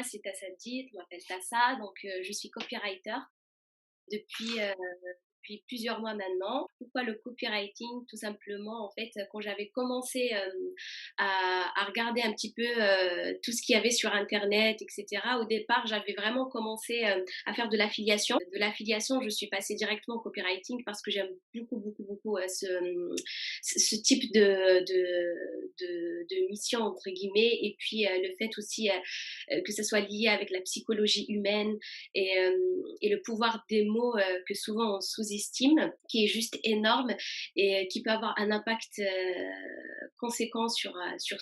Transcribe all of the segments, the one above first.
moi, c'est Tassa Diet, on m'appelle Tassa, donc je suis copywriter depuis, depuis plusieurs mois maintenant. Pourquoi le copywriting? Tout simplement, en fait, quand j'avais commencé à regarder un petit peu tout ce qu'il y avait sur Internet, etc., au départ, j'avais vraiment commencé à faire de l'affiliation. De l'affiliation, je suis passée directement au copywriting parce que j'aime beaucoup, beaucoup, beaucoup ce type de mission, entre guillemets, et puis le fait aussi que ça soit lié avec la psychologie humaine et le pouvoir des mots que souvent on sous-estime, qui est juste énorme et qui peut avoir un impact conséquent sur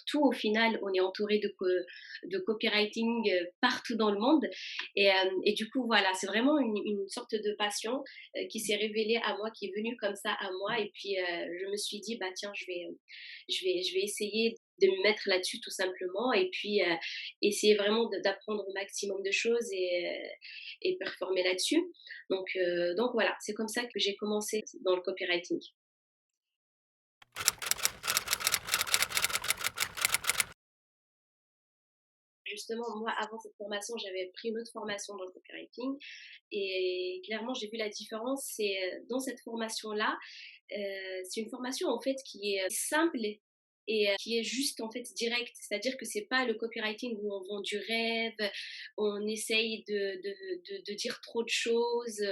tout. Au final, on est entouré de copywriting partout dans le monde et du coup, voilà, c'est vraiment une sorte de passion qui s'est révélée à moi, qui est venue comme ça à moi et puis je me suis dit, bah tiens, je vais essayer de me mettre là-dessus tout simplement et puis essayer vraiment d'apprendre au maximum de choses et performer là-dessus. Donc voilà, c'est comme ça que j'ai commencé dans le copywriting. Justement, moi, avant cette formation, j'avais pris une autre formation dans le copywriting et clairement, j'ai vu la différence. C'est dans cette formation-là, c'est une formation en fait qui est simple et qui est juste en fait directe. C'est-à-dire que c'est pas le copywriting où on vend du rêve, on essaye de dire trop de choses.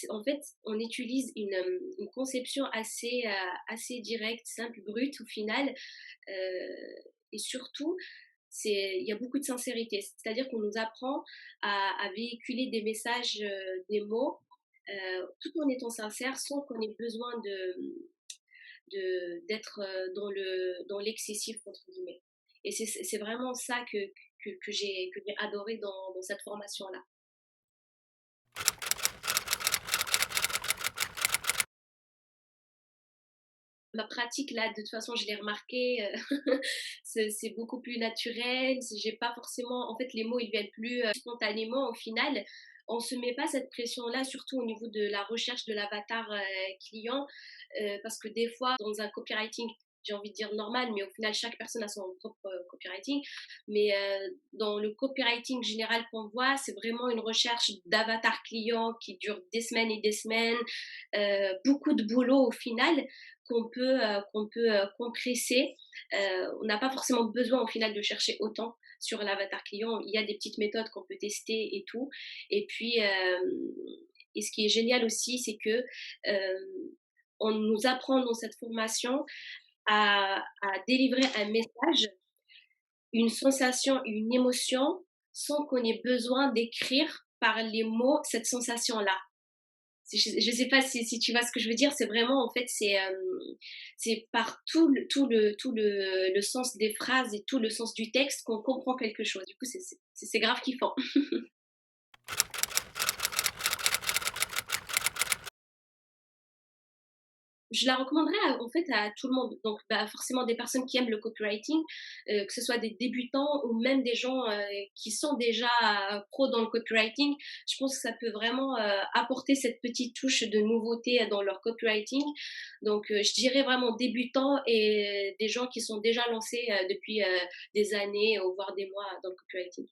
En fait, on utilise une conception assez directe, simple, brute au final. Euh, et surtout, il y a beaucoup de sincérité. C'est-à-dire qu'on nous apprend à véhiculer des messages, des mots, tout en étant sincère, sans qu'on ait besoin d'être dans l'excessif, entre guillemets. Et c'est vraiment ça que j'ai adoré dans cette formation-là. Ma pratique, là, de toute façon, je l'ai remarqué, c'est beaucoup plus naturel. J'ai pas forcément, en fait, les mots, ils viennent plus spontanément au final. On se met pas cette pression-là, surtout au niveau de la recherche de l'avatar client, parce que des fois, dans un copywriting, j'ai envie de dire normal, mais au final, chaque personne a son propre copywriting. Mais dans le copywriting général qu'on voit, c'est vraiment une recherche d'avatar client qui dure des semaines et des semaines, beaucoup de boulot au final qu'on peut compresser. On n'a pas forcément besoin au final de chercher autant sur l'avatar client. Il y a des petites méthodes qu'on peut tester et tout. Et puis, et ce qui est génial aussi, c'est que on nous apprend dans cette formation à délivrer un message, une sensation, une émotion, sans qu'on ait besoin d'écrire par les mots cette sensation-là. Je sais pas si tu vois ce que je veux dire. C'est vraiment, en fait, c'est par le sens des phrases et tout le sens du texte qu'on comprend quelque chose. Du coup, c'est grave kiffant. Je la recommanderais en fait à tout le monde. Donc, bah, forcément des personnes qui aiment le copywriting, que ce soit des débutants ou même des gens qui sont déjà pros dans le copywriting. Je pense que ça peut vraiment apporter cette petite touche de nouveauté dans leur copywriting. Donc, je dirais vraiment débutants et des gens qui sont déjà lancés depuis des années ou voire des mois dans le copywriting.